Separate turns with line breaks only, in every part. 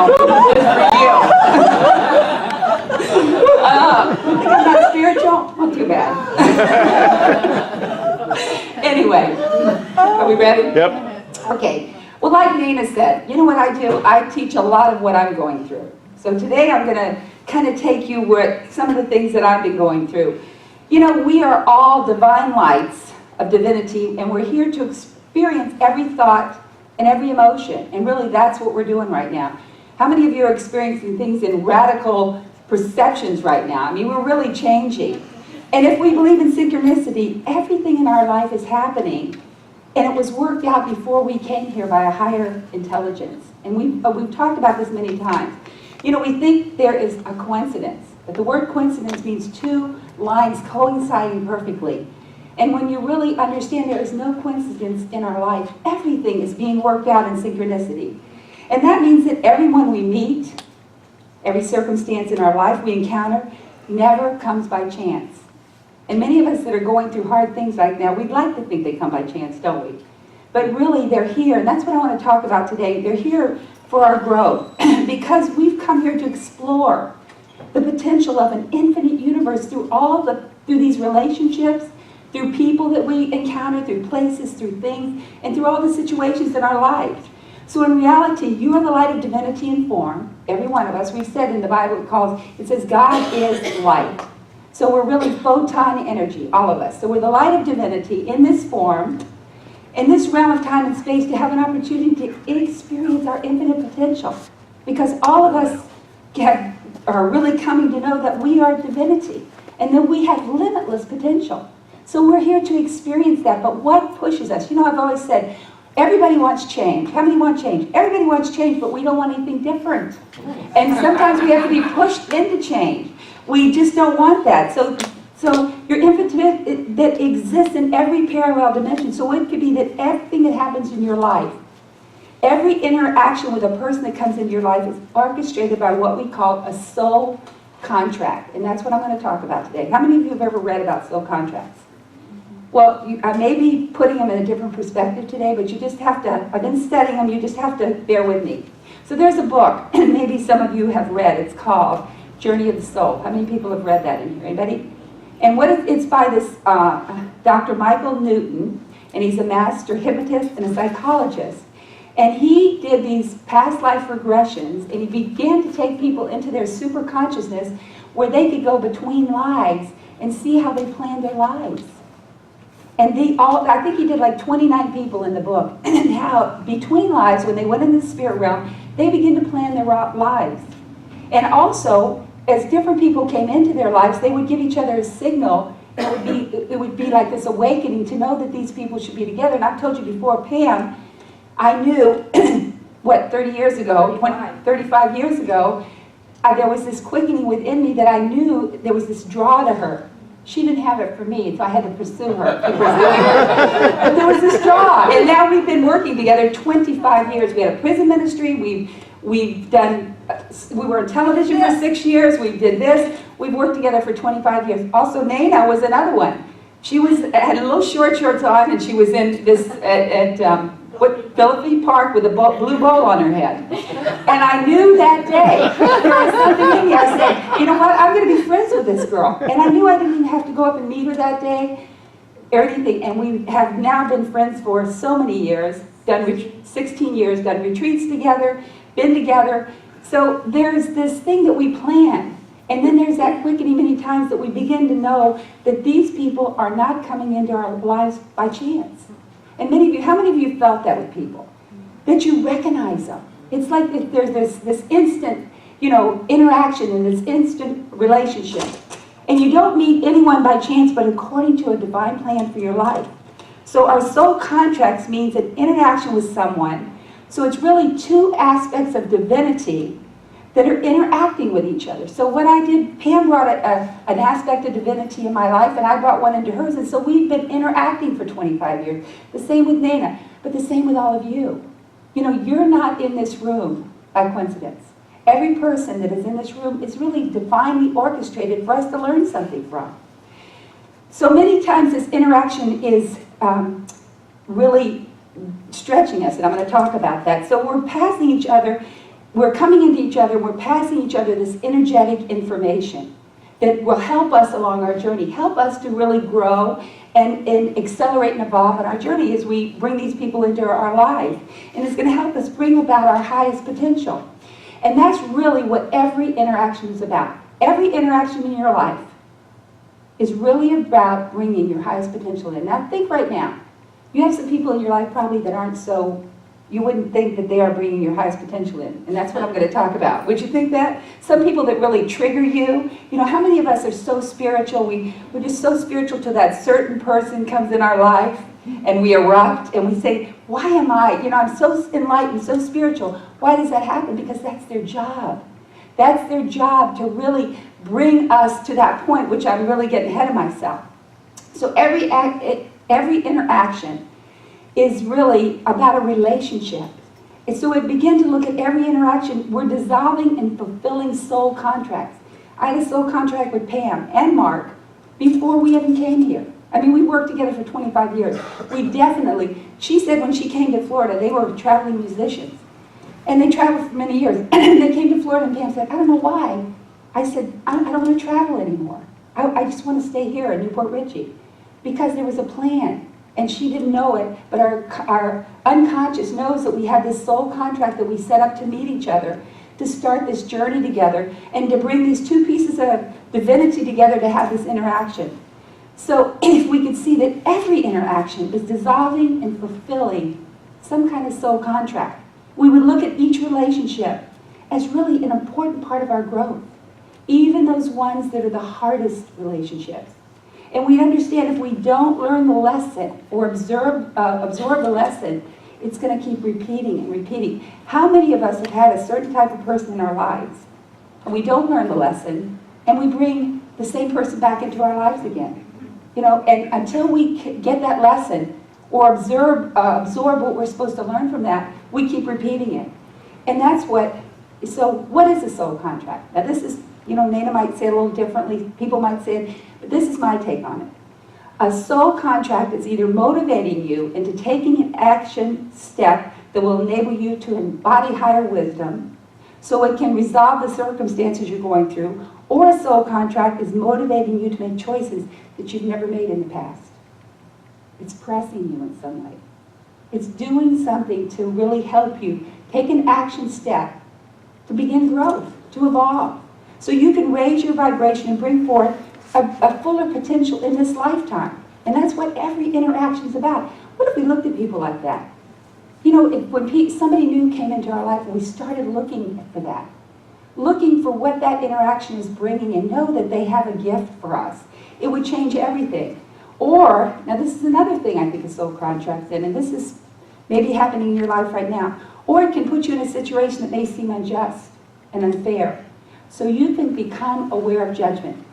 Think I'm not spiritual? Not too bad. Anyway, are we ready?
Yep.
Okay. Well, like Nana said, you know what I do? I teach a lot of what I'm going through. So today I'm going to kind of take you with some of the things that I've been going through. You know, we are all divine lights of divinity, and we're here to experience every thought and every emotion. And really, that's what we're doing right now. How many of you are experiencing things in radical perceptions right now? I mean, we're really changing. And if we believe in synchronicity, everything in our life is happening. And it was worked out before we came here by a higher intelligence. And we've talked about this many times. You know, we think there is a coincidence. But the word coincidence means two lines coinciding perfectly. And when you really understand there is no coincidence in our life, everything is being worked out in synchronicity. And that means that everyone we meet, every circumstance in our life we encounter, never comes by chance. And many of us that are going through hard things right now, we'd like to think they come by chance, don't we? But really, they're here, and that's what I want to talk about today. They're here for our growth, because we've come here to explore the potential of an infinite universe through these relationships, through people that we encounter, through places, through things, and through all the situations in our lives. So in reality, you are the light of divinity in form, every one of us. We've said in the Bible, it says God is light. So we're really photon energy, all of us. So we're the light of divinity in this form, in this realm of time and space, to have an opportunity to experience our infinite potential. Because all of us are really coming to know that we are divinity and that we have limitless potential. So we're here to experience that. But what pushes us? You know, I've always said, everybody wants change. How many want change? Everybody wants change, but we don't want anything different. And sometimes we have to be pushed into change. We just don't want that. So your infinite that exists in every parallel dimension. So it could be that everything that happens in your life, every interaction with a person that comes into your life is orchestrated by what we call a soul contract. And that's what I'm going to talk about today. How many of you have ever read about soul contracts? Well, I may be putting them in a different perspective today, but you just have to, I've been studying them, you just have to bear with me. So there's a book, and maybe some of you have read, it's called Journey of the Soul. How many people have read that in here? Anybody? And it's by this Dr. Michael Newton, and he's a master hypnotist and a psychologist. And he did these past life regressions, and he began to take people into their super consciousness where they could go between lives and see how they planned their lives. And I think he did like 29 people in the book, and how between lives, when they went in the spirit realm, they began to plan their lives. And also, as different people came into their lives, they would give each other a signal. It would be like this awakening to know that these people should be together. And I've told you before, Pam, I knew, 30 years ago, 35 years ago, there was this quickening within me that I knew there was this draw to her. She didn't have it for me, so I had to pursue her. But there was this draw, and now we've been working together 25 years. We had a prison ministry. We were on television for 6 years. We did this. We've worked together for 25 years. Also, Nana was another one. She had a little short shorts on, and she was in this at Philippi Park with a blue bowl on her head. And I knew that day there was something in me. I said, you know what, I'm going to be friends with this girl. And I knew I didn't even have to go up and meet her that day or anything. And we have now been friends for so many years, 16 years, done retreats together, been together. So there's this thing that we plan. And then there's that quickening many times that we begin to know that these people are not coming into our lives by chance. And many of you, how many of you felt that with people? That you recognize them. It's like there's this instant, interaction and this instant relationship. And you don't meet anyone by chance, but according to a divine plan for your life. So our soul contracts means an interaction with someone. So it's really two aspects of divinity that are interacting with each other. So what I did, Pam brought an aspect of divinity in my life, and I brought one into hers, and so we've been interacting for 25 years. The same with Nana, but the same with all of you. You're not in this room by coincidence. Every person that is in this room is really divinely orchestrated for us to learn something from. So many times this interaction is really stretching us, and I'm going to talk about that. So we're passing each other we're coming into each other, we're passing each other this energetic information that will help us along our journey, help us to really grow and accelerate and evolve on our journey as we bring these people into our lives. And it's going to help us bring about our highest potential. And that's really what every interaction is about. Every interaction in your life is really about bringing your highest potential in. Now think right now. You have some people in your life probably that aren't so, you wouldn't think that they are bringing your highest potential in. And that's what I'm going to talk about. Would you think that? Some people that really trigger you. You know, how many of us are so spiritual? We're just so spiritual till that certain person comes in our life and we erupt and we say, why am I? You know, I'm so enlightened, so spiritual. Why does that happen? Because that's their job. That's their job to really bring us to that point, which I'm really getting ahead of myself. So every interaction is really about a relationship. And so we begin to look at every interaction. We're dissolving and fulfilling soul contracts. I had a soul contract with Pam and Mark before we even came here. I mean, we worked together for 25 years. We definitely, she said when she came to Florida, they were traveling musicians. And they traveled for many years. And they came to Florida and Pam said, I don't know why. I said, I don't want to travel anymore. I just want to stay here in Newport Richey. Because there was a plan. And she didn't know it, but our unconscious knows that we had this soul contract that we set up to meet each other, to start this journey together, and to bring these two pieces of divinity together to have this interaction. So if we could see that every interaction is dissolving and fulfilling some kind of soul contract, we would look at each relationship as really an important part of our growth, even those ones that are the hardest relationships. And we understand if we don't learn the lesson or absorb the lesson, it's going to keep repeating and repeating. How many of us have had a certain type of person in our lives, and we don't learn the lesson, and we bring the same person back into our lives again? You know, and until we get that lesson or absorb what we're supposed to learn from that, we keep repeating it. And that's so what is a soul contract? Now this is, you know, Nana might say it a little differently, people might say it, but this is my take on it. A soul contract is either motivating you into taking an action step that will enable you to embody higher wisdom so it can resolve the circumstances you're going through, or a soul contract is motivating you to make choices that you've never made in the past. It's pressing you in some way. It's doing something to really help you take an action step to begin growth, to evolve, so you can raise your vibration and bring forth a fuller potential in this lifetime. And that's what every interaction is about. What if we looked at people like that? You know, when somebody new came into our life and we started looking for that, looking for what that interaction is bringing and know that they have a gift for us, it would change everything. Or, now this is another thing I think a soul contract's in, and this is maybe happening in your life right now, or it can put you in a situation that may seem unjust and unfair. So you can become aware of judgment.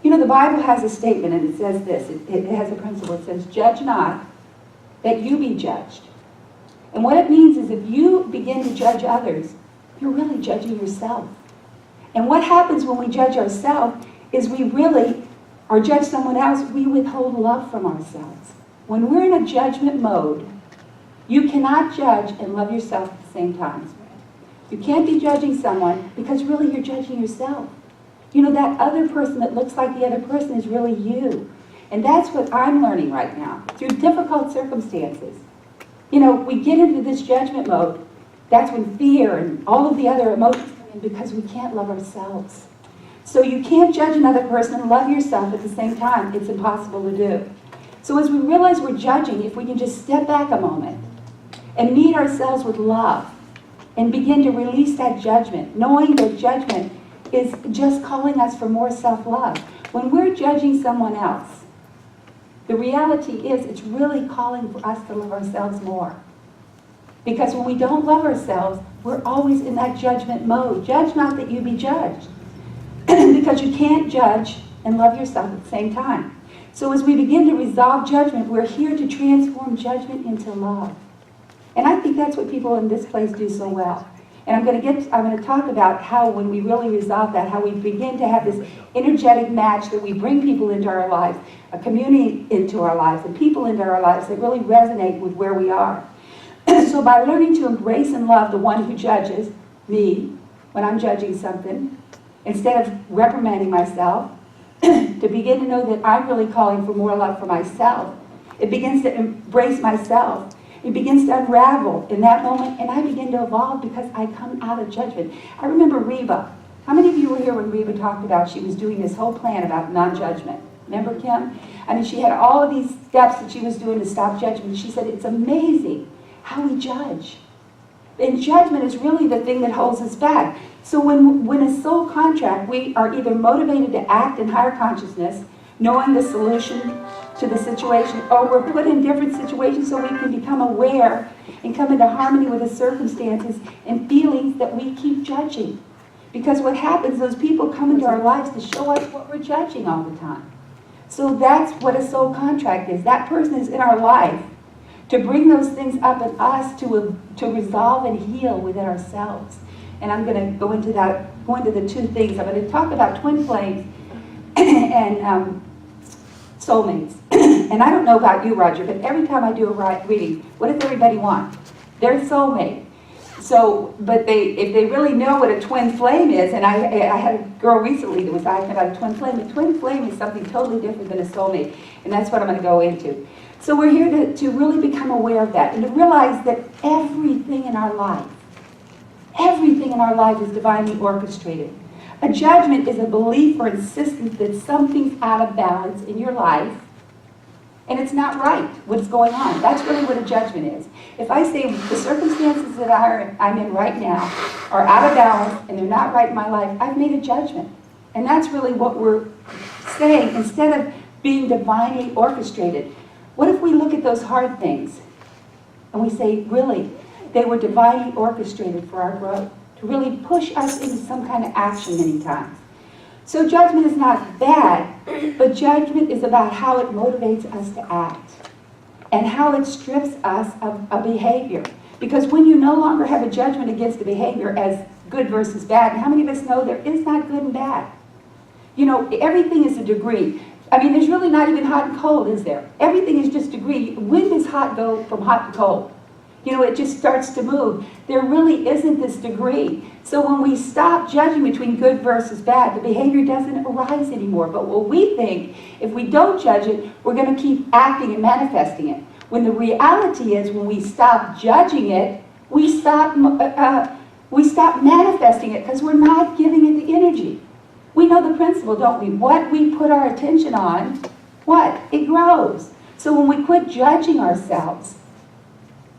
You know, the Bible has a statement, and it says this. It has a principle. It says, judge not, that you be judged. And what it means is if you begin to judge others, you're really judging yourself. And what happens when we judge ourselves is we really, or judge someone else, we withhold love from ourselves. When we're in a judgment mode, you cannot judge and love yourself at the same time. You can't be judging someone because really you're judging yourself. You know, that other person that looks like the other person is really you. And that's what I'm learning right now, through difficult circumstances. You know, we get into this judgment mode. That's when fear and all of the other emotions come in because we can't love ourselves. So you can't judge another person and love yourself at the same time. It's impossible to do. So as we realize we're judging, if we can just step back a moment and meet ourselves with love and begin to release that judgment, knowing that judgment is just calling us for more self-love. When we're judging someone else, the reality is it's really calling for us to love ourselves more. Because when we don't love ourselves, we're always in that judgment mode. Judge not that you be judged. Because you can't judge and love yourself at the same time. So as we begin to resolve judgment, we're here to transform judgment into love. And I think that's what people in this place do so well. And I'm going to talk about how when we really resolve that, how we begin to have this energetic match that we bring people into our lives, a community into our lives, and people into our lives that really resonate with where we are. So by learning to embrace and love the one who judges, me when I'm judging something, instead of reprimanding myself, to begin to know that I'm really calling for more love for myself. It begins to embrace myself. It begins to unravel in that moment, and I begin to evolve because I come out of judgment. I remember Reba. How many of you were here when Reba talked about she was doing this whole plan about non-judgment? Remember, Kim? I mean, she had all of these steps that she was doing to stop judgment. She said, it's amazing how we judge. And judgment is really the thing that holds us back. So when a soul contract, we are either motivated to act in higher consciousness, knowing the solution to the situation, or we're put in different situations so we can become aware and come into harmony with the circumstances and feelings that we keep judging. Because what happens, those people come into our lives to show us what we're judging all the time. So that's what a soul contract is. That person is in our life to bring those things up in us to resolve and heal within ourselves. And I'm going to go into the two things. I'm going to talk about twin flames and soulmates. And I don't know about you, Roger, but every time I do a reading, what does everybody want? Their soulmate. So, but if they really know what a twin flame is, and I had a girl recently that was asking about a twin flame. A twin flame is something totally different than a soulmate, and that's what I'm going to go into. So we're here to really become aware of that and to realize that everything in our life is divinely orchestrated. A judgment is a belief or insistence that something's out of balance in your life and it's not right, what's going on. That's really what a judgment is. If I say the circumstances that I'm in right now are out of balance and they're not right in my life, I've made a judgment. And that's really what we're saying. Instead of being divinely orchestrated, what if we look at those hard things and we say, really, they were divinely orchestrated for our growth, to really push us into some kind of action many times. So judgment is not bad, but judgment is about how it motivates us to act and how it strips us of a behavior. Because when you no longer have a judgment against the behavior as good versus bad, and how many of us know there is not good and bad? You know, everything is a degree. I mean, there's really not even hot and cold, is there? Everything is just degree. When does hot go from hot to cold? You know, it just starts to move. There really isn't this degree. So when we stop judging between good versus bad, the behavior doesn't arise anymore. But what we think, if we don't judge it, we're going to keep acting and manifesting it. When the reality is, when we stop judging it, we stop manifesting it because we're not giving it the energy. We know the principle, don't we? What we put our attention on, what? It grows. So when we quit judging ourselves,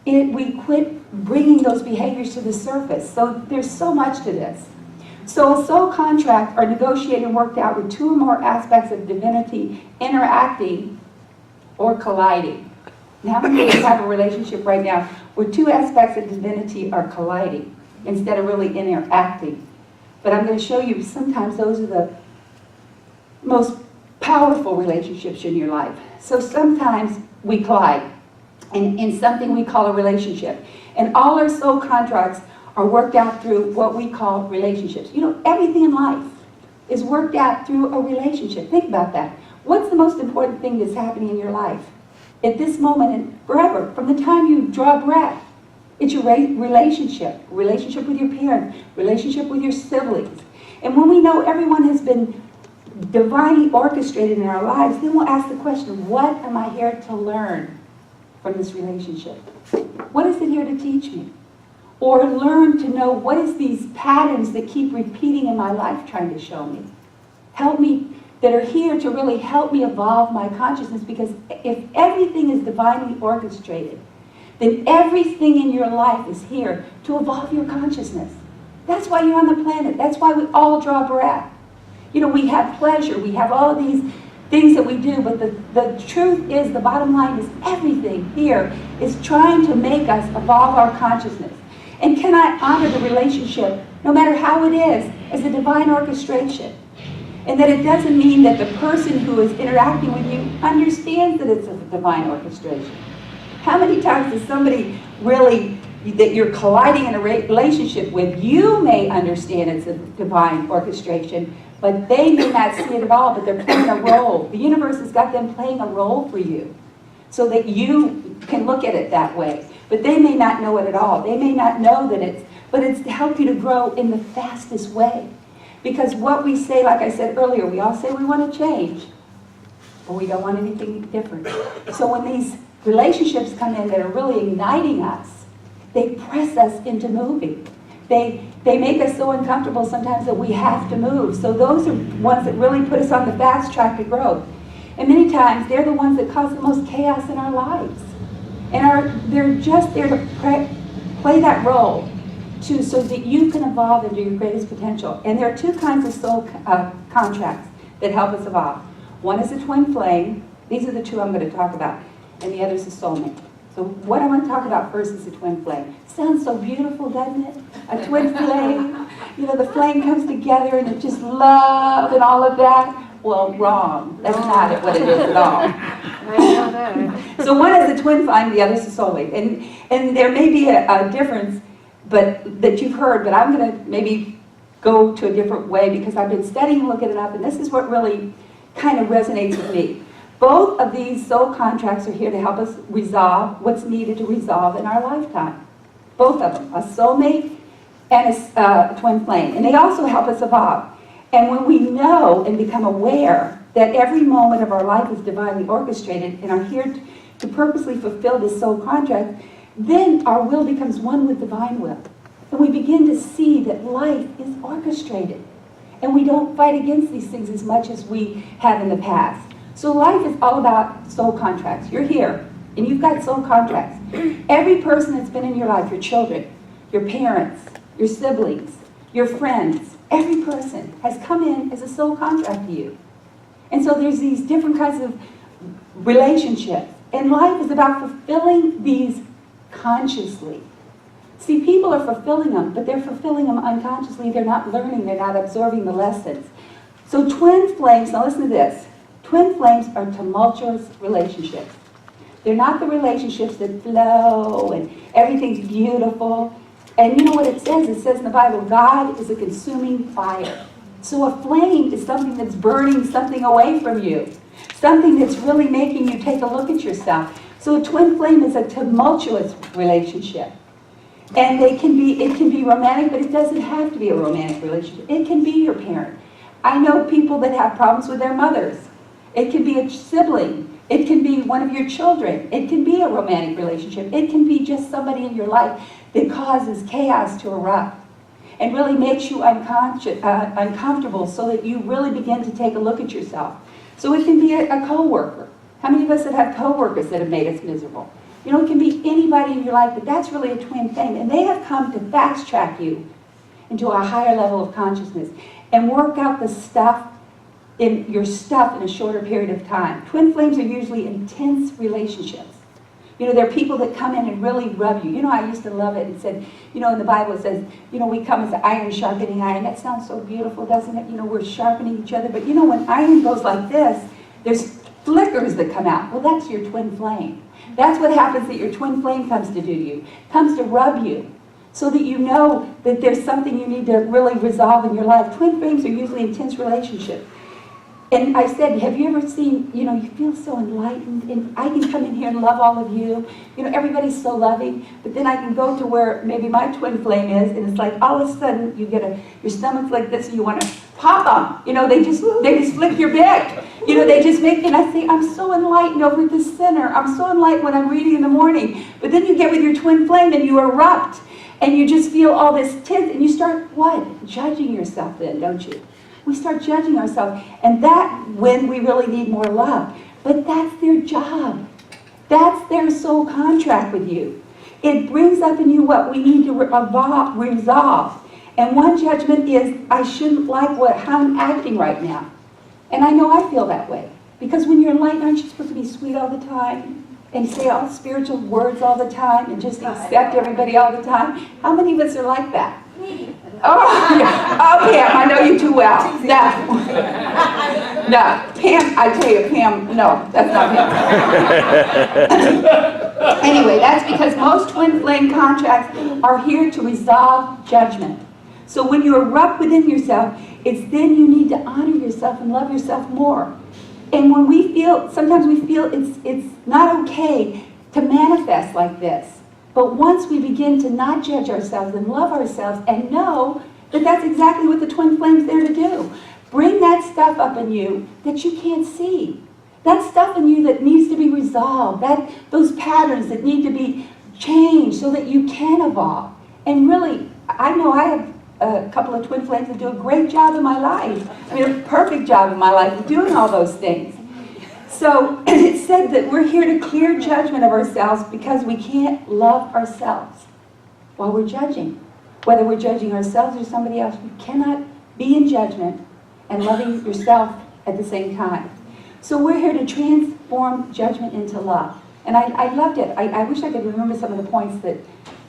we quit bringing those behaviors to the surface. So there's so much to this. So a soul contract are negotiated and worked out with two or more aspects of divinity interacting or colliding. Now, how many of you have a relationship right now where two aspects of divinity are colliding instead of really interacting? But I'm going to show you sometimes those are the most powerful relationships in your life. So sometimes we collide in something we call a relationship. And all our soul contracts are worked out through what we call relationships. You know, everything in life is worked out through a relationship. Think about that. What's the most important thing that's happening in your life? At this moment and forever, from the time you draw breath, it's your relationship with your parents, relationship with your siblings. And when we know everyone has been divinely orchestrated in our lives, then we'll ask the question, what am I here to learn from this relationship? What is it here to teach me? Or learn to know what is these patterns that keep repeating in my life trying to show me? Help me, that are here to really help me evolve my consciousness, because if everything is divinely orchestrated, then everything in your life is here to evolve your consciousness. That's why you're on the planet. That's why we all draw breath. You know, we have pleasure. We have all of these things that we do, but the truth is, the bottom line is everything here is trying to make us evolve our consciousness. And can I honor the relationship, no matter how it is, as a divine orchestration? And that it doesn't mean that the person who is interacting with you understands that it's a divine orchestration. How many times does somebody really, that you're colliding in a relationship with, you may understand it's a divine orchestration, but they may not see it at all, but they're playing a role. The universe has got them playing a role for you so that you can look at it that way. But they may not know it at all. They may not know that it's, but it's to help you to grow in the fastest way. Because what we say, like I said earlier, we all say we want to change, but we don't want anything different. So when these relationships come in that are really igniting us, they press us into moving. They make us so uncomfortable sometimes that we have to move. So those are ones that really put us on the fast track to growth. And many times, they're the ones that cause the most chaos in our lives. And they're just there to play that role so that you can evolve into your greatest potential. And there are two kinds of soul contracts that help us evolve. One is a twin flame. These are the two I'm going to talk about. And the other is a soulmate. So what I want to talk about first is a twin flame. Sounds so beautiful, doesn't it? A twin flame. You know, the flame comes together and it's just love and all of that. Well, wrong. That's not what it is at all.
I know that.
So one is a twin flame, the other is a soulmate. And there may be a difference that you've heard, but I'm going to maybe go to a different way because I've been studying and looking it up, and this is what really kind of resonates with me. Both of these soul contracts are here to help us resolve what's needed to resolve in our lifetime. Both of them, a soulmate and a twin flame. And they also help us evolve. And when we know and become aware that every moment of our life is divinely orchestrated and are here to purposely fulfill this soul contract, then our will becomes one with divine will. And we begin to see that life is orchestrated. And we don't fight against these things as much as we have in the past. So life is all about soul contracts. You're here, and you've got soul contracts. Every person that's been in your life, your children, your parents, your siblings, your friends, every person has come in as a soul contract to you. And so there's these different kinds of relationships. And life is about fulfilling these consciously. See, people are fulfilling them, but they're fulfilling them unconsciously. They're not learning. They're not absorbing the lessons. So twin flames, now listen to this. Twin flames are tumultuous relationships. They're not the relationships that flow and everything's beautiful. And you know what it says? It says in the Bible, God is a consuming fire. So a flame is something that's burning something away from you. Something that's really making you take a look at yourself. So a twin flame is a tumultuous relationship. And it can be romantic, but it doesn't have to be a romantic relationship. It can be your parent. I know people that have problems with their mothers. It can be a sibling. It can be one of your children. It can be a romantic relationship. It can be just somebody in your life that causes chaos to erupt and really makes you uncomfortable so that you really begin to take a look at yourself. So it can be a coworker. How many of us that have coworkers that have made us miserable? You know, it can be anybody in your life, but that's really a twin flame. And they have come to fast track you into a higher level of consciousness and work out the stuff in your stuff in a shorter period of time. Twin flames are usually intense relationships. You know, there are people that come in and really rub you. You know, I used to love it and said, you know, in the Bible it says, you know, we come as iron sharpening iron. That sounds so beautiful, doesn't it? You know, we're sharpening each other. But you know, when iron goes like this, there's flickers that come out. Well, that's your twin flame. That's what happens that your twin flame comes to do to you. Comes to rub you. So that you know that there's something you need to really resolve in your life. Twin flames are usually intense relationships. And I said, have you ever seen, you know, you feel so enlightened, and I can come in here and love all of you. You know, everybody's so loving, but then I can go to where maybe my twin flame is, and it's like all of a sudden you get your stomach's like this, and you want to pop them. You know, they just flick your back. You know, they just make, and I say, I'm so enlightened over at the center. I'm so enlightened when I'm reading in the morning. But then you get with your twin flame, and you erupt, and you just feel all this tense, and you start, what? Judging yourself then, don't you? We start judging ourselves, and that's when we really need more love. But that's their job. That's their soul contract with you. It brings up in you what we need to resolve. And one judgment is, I shouldn't like how I'm acting right now. And I know I feel that way. Because when you're enlightened, aren't you supposed to be sweet all the time? And say all spiritual words all the time? And just accept everybody all the time? How many of us are like that? Oh, yeah. Oh, Pam, I know you too well. No. No, Pam, I tell you, Pam, no, that's not Pam. Anyway, that's because most twin flame contracts are here to resolve judgment. So when you erupt within yourself, it's then you need to honor yourself and love yourself more. And when we feel, sometimes we feel it's not okay to manifest like this. But once we begin to not judge ourselves and love ourselves and know that that's exactly what the twin flame's there to do. Bring that stuff up in you that you can't see. That stuff in you that needs to be resolved. Those patterns that need to be changed so that you can evolve. And really, I know I have a couple of twin flames that do a great job in my life. I mean, a perfect job in my life of doing all those things. So it's said that we're here to clear judgment of ourselves because we can't love ourselves while we're judging. Whether we're judging ourselves or somebody else, you cannot be in judgment and loving yourself at the same time. So we're here to transform judgment into love. And I loved it. I wish I could remember some of the points that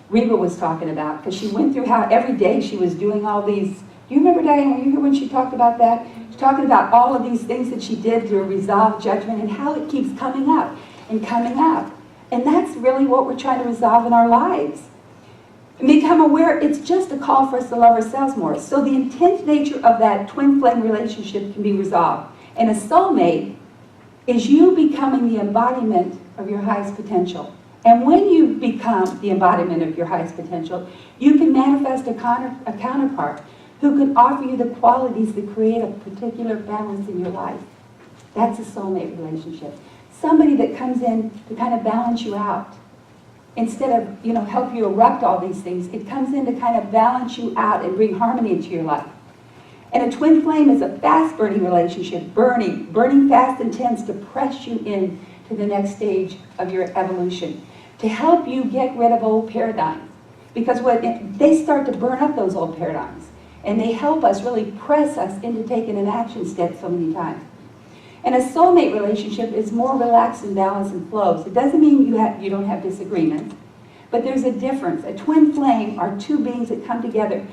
Reba was talking about, because she went through how every day she was doing all these. Do you remember, Diane, were you here when she talked about that? She's talking about all of these things that she did to resolve judgment and how it keeps coming up and coming up. And that's really what we're trying to resolve in our lives. And become aware it's just a call for us to love ourselves more. So the intense nature of that twin flame relationship can be resolved. And a soulmate is you becoming the embodiment of your highest potential. And when you become the embodiment of your highest potential, you can manifest a counterpart who can offer you the qualities that create a particular balance in your life. That's a soulmate relationship. Somebody that comes in to kind of balance you out. Instead of, help you erupt all these things, it comes in to kind of balance you out and bring harmony into your life. And a twin flame is a fast-burning relationship, burning fast and intense to press you in to the next stage of your evolution, to help you get rid of old paradigms. Because they start to burn up those old paradigms, and they help us really press us into taking an action step so many times. And a soulmate relationship is more relaxed and balanced and flows. It doesn't mean you don't have disagreements, but there's a difference. A twin flame are two beings that come together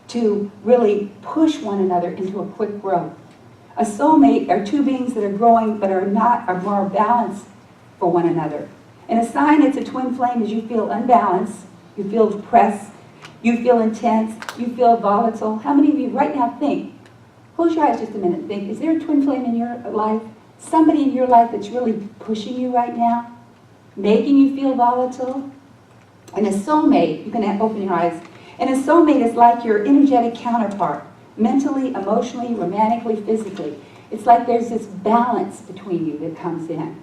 to really push one another into a quick growth. A soulmate are two beings that are growing but are more balanced for one another. And a sign it's a twin flame is you feel unbalanced, you feel depressed, you feel intense, you feel volatile. How many of you right now think, close your eyes just a minute and think, is there a twin flame in your life? Somebody in your life that's really pushing you right now? Making you feel volatile? And a soulmate, you can open your eyes, and a soulmate is like your energetic counterpart, mentally, emotionally, romantically, physically. It's like there's this balance between you that comes in.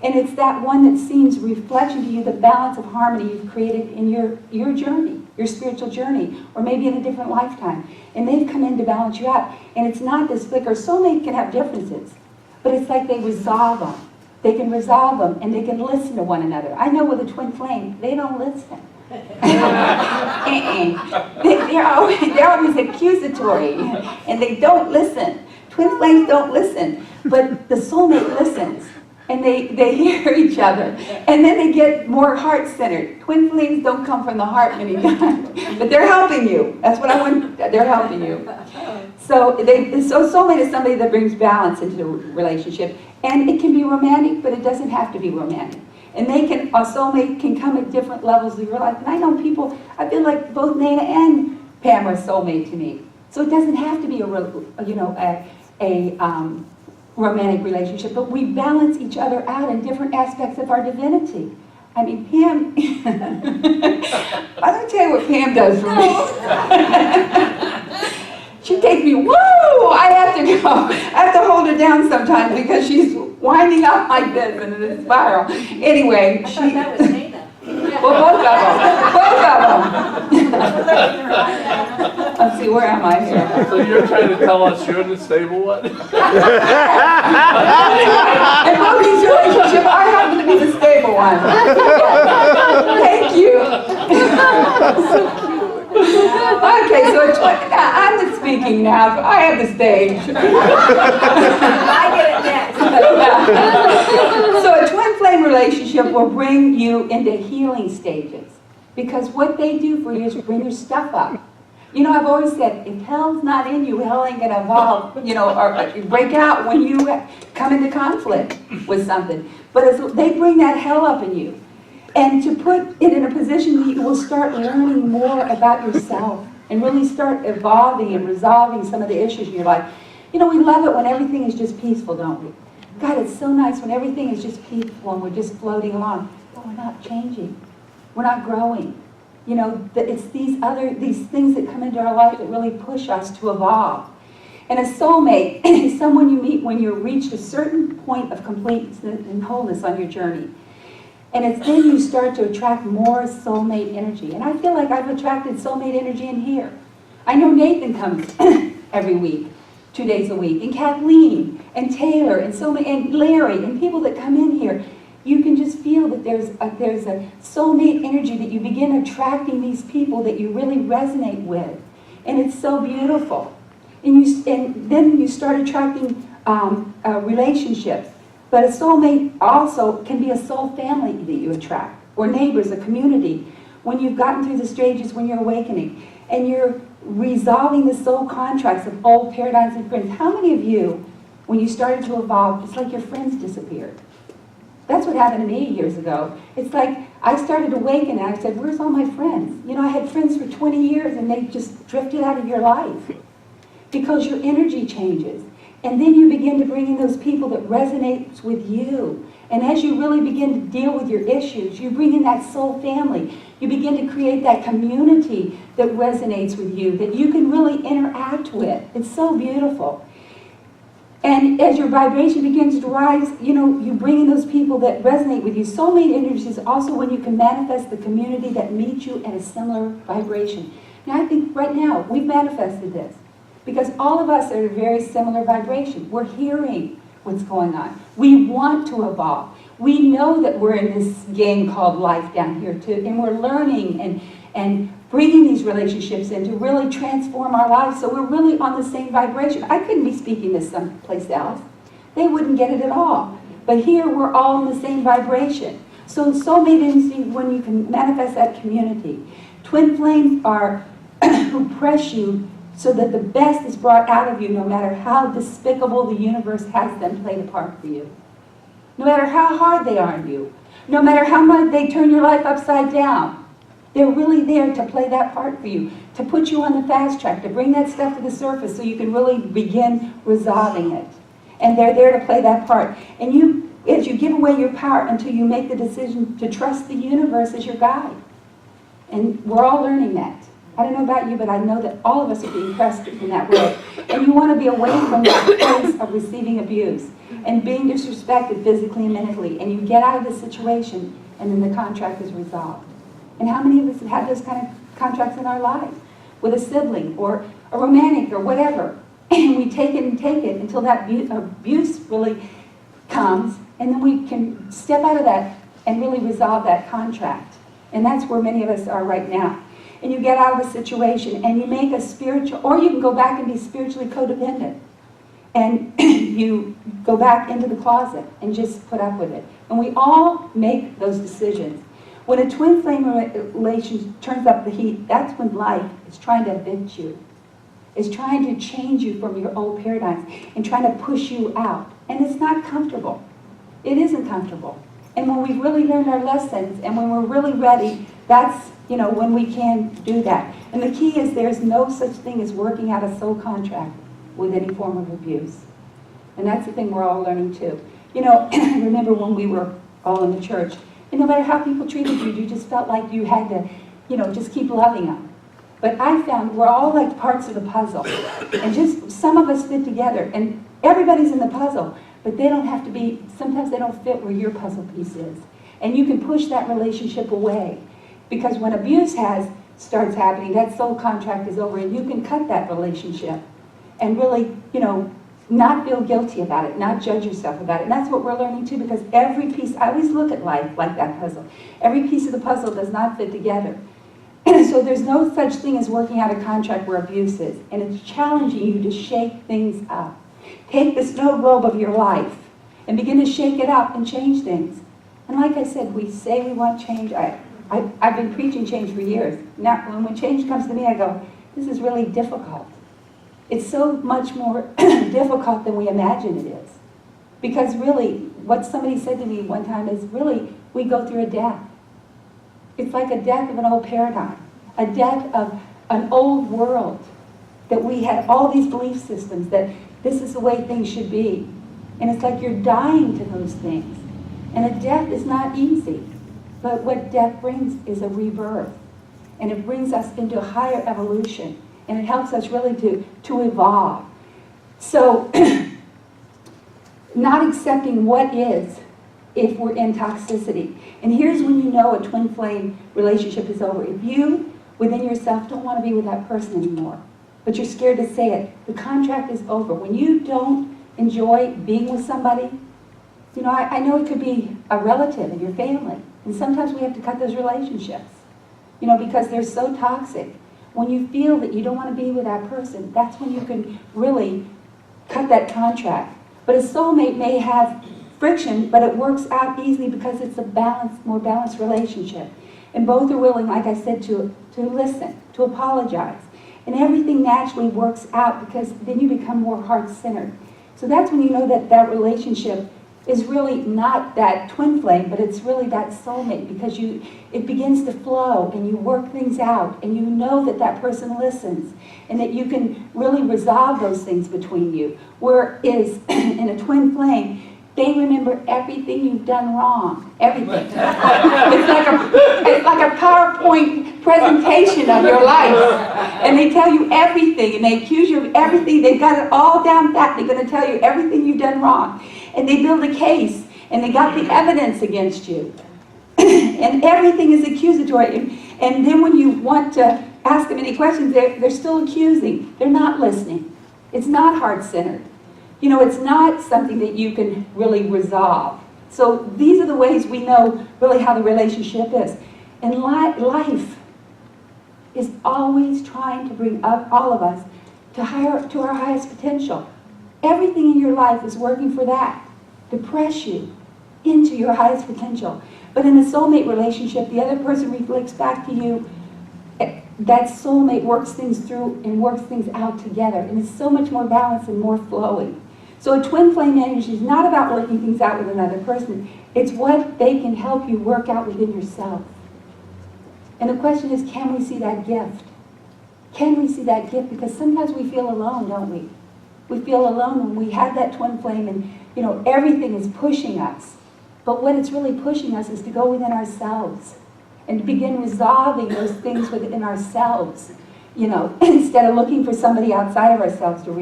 And it's that one that seems reflection to you, the balance of harmony you've created in your journey, your spiritual journey, or maybe in a different lifetime. And they've come in to balance you out. And it's not this flicker. Soulmate can have differences, but it's like they resolve them. They can resolve them, and they can listen to one another. I know with a twin flame, they don't listen. They're always accusatory, and they don't listen. Twin flames don't listen, but the soulmate listens. And they hear each other. And then they get more heart-centered. Twin flames don't come from the heart many times. But they're helping you. That's what I want. They're helping you. So soulmate is somebody that brings balance into the relationship. And it can be romantic, but it doesn't have to be romantic. And a soulmate can come at different levels of your life. And I know people, I feel like both Nana and Pam are soulmate to me. So it doesn't have to be a romantic relationship, but we balance each other out in different aspects of our divinity. I mean, Pam, let me tell you what Pam does for me. She takes me, woo! I have to go. I have to hold her down sometimes because she's winding up like this in a spiral. Anyway,
That was Nana.
well, both of them. Let's see, where am I here?
So you're trying to tell us you're the stable one?
In both these relationships, I happen to be the stable one. Thank you. Okay, so I'm the speaking now. So I have the stage.
I get it next.
So a twin flame relationship will bring you into healing stages, because what they do for you is bring your stuff up. You know, I've always said, if hell's not in you, hell ain't gonna evolve, or break out when you come into conflict with something. But they bring that hell up in you. And to put it in a position that you will start learning more about yourself and really start evolving and resolving some of the issues in your life. You know, we love it when everything is just peaceful, don't we? God, it's so nice when everything is just peaceful and we're just floating along. But we're not changing. We're not growing. You know, it's these things that come into our life that really push us to evolve. And a soulmate is someone you meet when you've reached a certain point of completeness and wholeness on your journey. And it's then you start to attract more soulmate energy. And I feel like I've attracted soulmate energy in here. I know Nathan comes every week, 2 days a week, and Kathleen, and Taylor, and and Larry, and people that come in here. You can just feel that there's a soulmate energy, that you begin attracting these people that you really resonate with. And it's so beautiful. And then you start attracting relationships. But a soulmate also can be a soul family that you attract, or neighbors, a community. When you've gotten through the stages, when you're awakening, and you're resolving the soul contracts of old paradigms and friends. How many of you, when you started to evolve, it's like your friends disappeared? That's what happened to me years ago. It's like I started to awaken and I said, where's all my friends? You know, I had friends for 20 years and they just drifted out of your life because your energy changes. And then you begin to bring in those people that resonate with you. And as you really begin to deal with your issues, you bring in that soul family. You begin to create that community that resonates with you, that you can really interact with. It's so beautiful. And as your vibration begins to rise, you know, you bring in those people that resonate with you. Soulmate energy is also when you can manifest the community that meets you at a similar vibration. Now, I think right now, we've manifested this. Because all of us are at a very similar vibration. We're hearing what's going on. We want to evolve. We know that we're in this game called life down here too, and we're learning and bringing these relationships in to really transform our lives, so we're really on the same vibration. I couldn't be speaking this someplace else. They wouldn't get it at all. But here we're all in the same vibration. So soulmate energy, when you can manifest that community. Twin flames are who press you so that the best is brought out of you, no matter how despicable the universe has them play the part for you. No matter how hard they are on you. No matter how much they turn your life upside down. They're really there to play that part for you. To put you on the fast track. To bring that stuff to the surface so you can really begin resolving it. And they're there to play that part. And you, as you give away your power until you make the decision to trust the universe as your guide. And we're all learning that. I don't know about you, but I know that all of us are being pressed in that way. And you want to be away from that place of receiving abuse and being disrespected physically and mentally. And you get out of the situation, and then the contract is resolved. And how many of us have had those kind of contracts in our lives? With a sibling or a romantic or whatever. And we take it until that abuse really comes. And then we can step out of that and really resolve that contract. And that's where many of us are right now. And you get out of the situation and you make a spiritual, or you can go back and be spiritually codependent. And you go back into the closet and just put up with it. And we all make those decisions. When a twin flame relation turns up the heat, that's when life is trying to evict you. It's trying to change you from your old paradigms and trying to push you out. And it's not comfortable. It isn't comfortable. And when we've really learned our lessons and when we're really ready, that's, you know, when we can do that. And the key is there's no such thing as working out a soul contract with any form of abuse. And that's the thing we're all learning too. You know, remember when we were all in the church, and no matter how people treated you, you just felt like you had to, you know, just keep loving them. But I found we're all like parts of the puzzle. And just some of us fit together. And everybody's in the puzzle. But they don't have to be, sometimes they don't fit where your puzzle piece is. And you can push that relationship away. Because when abuse starts happening, that soul contract is over, and you can cut that relationship and really, you know, not feel guilty about it, not judge yourself about it. And that's what we're learning too, because every piece, I always look at life like that puzzle. Every piece of the puzzle does not fit together. So there's no such thing as working out a contract where abuse is. And it's challenging you to shake things up. Take the snow globe of your life and begin to shake it up and change things. And like I said, we say we want change. I've been preaching change for years. Now, when change comes to me, I go, this is really difficult. It's so much more difficult than we imagine it is. Because really, what somebody said to me one time is really, we go through a death. It's like a death of an old paradigm. A death of an old world. That we had all these belief systems that this is the way things should be. And it's like you're dying to those things. And a death is not easy. But what death brings is a rebirth. And it brings us into a higher evolution. And it helps us really to evolve. So, not accepting what is if we're in toxicity. And here's when you know a twin flame relationship is over. If you, within yourself, don't want to be with that person anymore, but you're scared to say it, the contract is over. When you don't enjoy being with somebody, you know, I know it could be a relative in your family. And sometimes we have to cut those relationships, you know, because they're so toxic. When you feel that you don't want to be with that person, that's when you can really cut that contract. But a soulmate may have friction, but it works out easily because it's a balanced, more balanced relationship. And both are willing, like I said, to listen, to apologize. And everything naturally works out because then you become more heart-centered. So that's when you know that that relationship is really not that twin flame, but it's really that soulmate, because it begins to flow and you work things out and you know that that person listens and that you can really resolve those things between you. Whereas in a twin flame, they remember everything you've done wrong. Everything. It's like a PowerPoint presentation of your life. And they tell you everything, and they accuse you of everything. They've got it all down pat. They're going to tell you everything you've done wrong. And they build a case, and they got the evidence against you. And everything is accusatory. And then when you want to ask them any questions, they're still accusing. They're not listening. It's not heart-centered. You know, it's not something that you can really resolve. So these are the ways we know really how the relationship is. And life is always trying to bring up all of us to our highest potential. Everything in your life is working for that, to press you into your highest potential. But in a soulmate relationship, the other person reflects back to you. That soulmate works things through and works things out together. And it's so much more balanced and more flowing. So a twin flame energy is not about working things out with another person. It's what they can help you work out within yourself. And the question is, can we see that gift? Can we see that gift? Because sometimes we feel alone, don't we? We feel alone when we have that twin flame and, you know, everything is pushing us. But what it's really pushing us is to go within ourselves and to begin resolving those things within ourselves, you know, instead of looking for somebody outside of ourselves to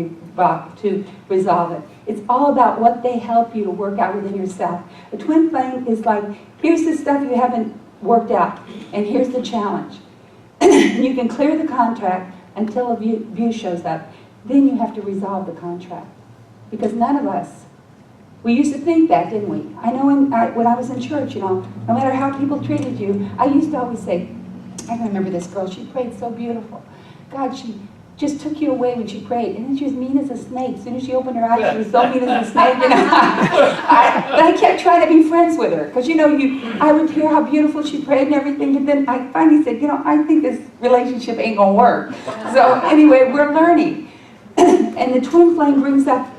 resolve it. It's all about what they help you to work out within yourself. A twin flame is like, here's the stuff you haven't worked out, and here's the challenge. You can clear the contract until a view shows up. Then you have to resolve the contract. Because none of us, we used to think that, didn't we? I know when I was in church, you know, no matter how people treated you, I used to always say, I can remember this girl, she prayed so beautiful. God, she just took you away when she prayed. And then she was mean as a snake. As soon as she opened her eyes, she was so mean as a snake. You know? But I kept trying to be friends with her. Because, you know, I would hear how beautiful she prayed and everything. But then I finally said, you know, I think this relationship ain't going to work. So anyway, we're learning. And the twin flame brings up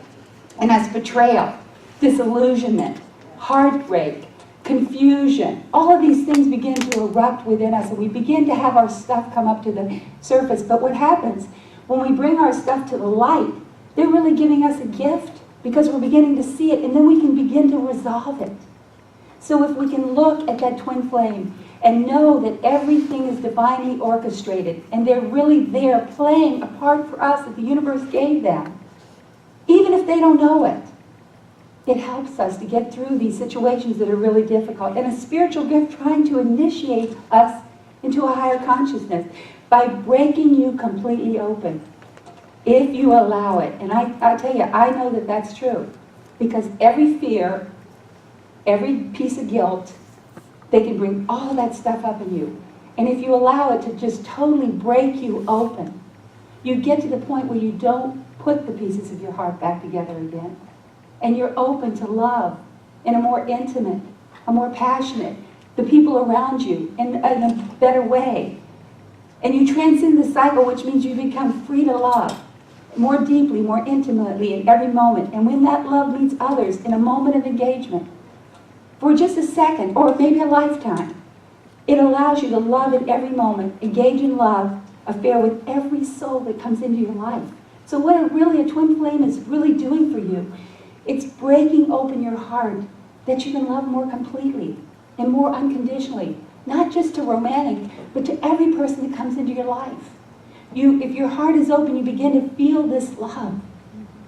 in us betrayal, disillusionment, heartbreak, confusion. All of these things begin to erupt within us, and we begin to have our stuff come up to the surface. But what happens when we bring our stuff to the light, they're really giving us a gift because we're beginning to see it, and then we can begin to resolve it. So if we can look at that twin flame and know that everything is divinely orchestrated, and they're really there playing a part for us that the universe gave them, even if they don't know it, it helps us to get through these situations that are really difficult. And a spiritual gift trying to initiate us into a higher consciousness by breaking you completely open, if you allow it. And I tell you, I know that that's true. Because every fear, every piece of guilt, they can bring all that stuff up in you. And if you allow it to just totally break you open, you get to the point where you don't put the pieces of your heart back together again. And you're open to love in a more intimate, a more passionate, the people around you in a better way. And you transcend the cycle, which means you become free to love more deeply, more intimately in every moment. And when that love meets others in a moment of engagement, for just a second or maybe a lifetime, it allows you to love in every moment, engage in love, affair with every soul that comes into your life. So what a twin flame is really doing for you, it's breaking open your heart that you can love more completely. and more unconditionally. Not just to romantic, but to every person that comes into your life. If your heart is open, you begin to feel this love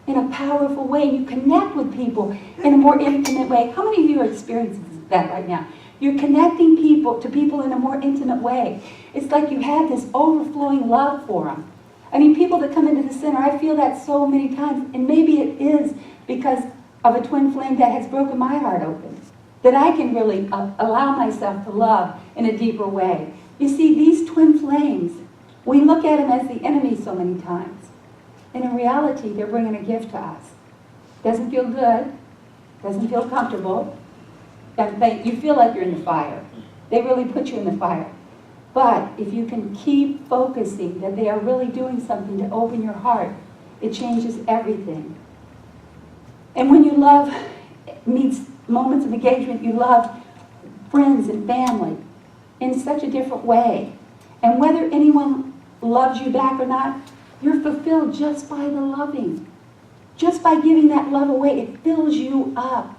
in a powerful way. You connect with people in a more intimate way. How many of you are experiencing that right now? You're connecting people to people in a more intimate way. It's like you have this overflowing love for them. I mean, people that come into the center, I feel that so many times, and maybe it is because of a twin flame that has broken my heart open, that I can really allow myself to love in a deeper way. You see, these twin flames, we look at them as the enemy so many times. And in reality, they're bringing a gift to us. Doesn't feel good, doesn't feel comfortable. You feel like you're in the fire. They really put you in the fire. But if you can keep focusing that they are really doing something to open your heart, it changes everything. And when you love meets moments of engagement, you love friends and family in such a different way. And whether anyone loves you back or not, you're fulfilled just by the loving. Just by giving that love away, it fills you up.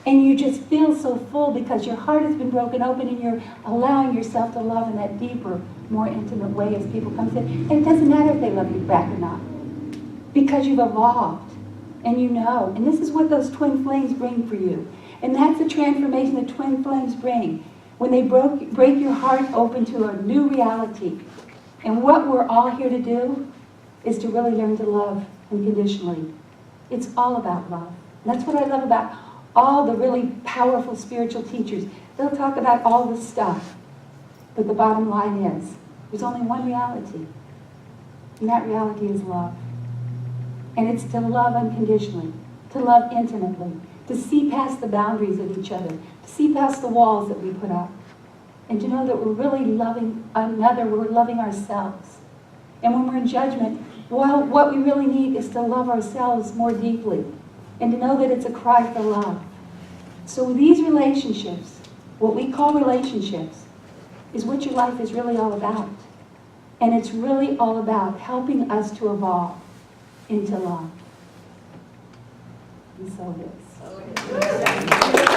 And you just feel so full because your heart has been broken open and you're allowing yourself to love in that deeper, more intimate way as people come in. And it doesn't matter if they love you back or not. Because you've evolved and you know. And this is what those twin flames bring for you. And that's the transformation the twin flames bring. When they break your heart open to a new reality. And what we're all here to do is to really learn to love unconditionally. It's all about love. And that's what I love about all the really powerful spiritual teachers. They'll talk about all this stuff. But the bottom line is, there's only one reality. And that reality is love. And it's to love unconditionally, to love intimately, to see past the boundaries of each other, to see past the walls that we put up, and to know that we're really loving another, we're loving ourselves. And when we're in judgment, well, what we really need is to love ourselves more deeply, and to know that it's a cry for love. So these relationships, what we call relationships, is what your life is really all about. And it's really all about helping us to evolve into love. And so it is.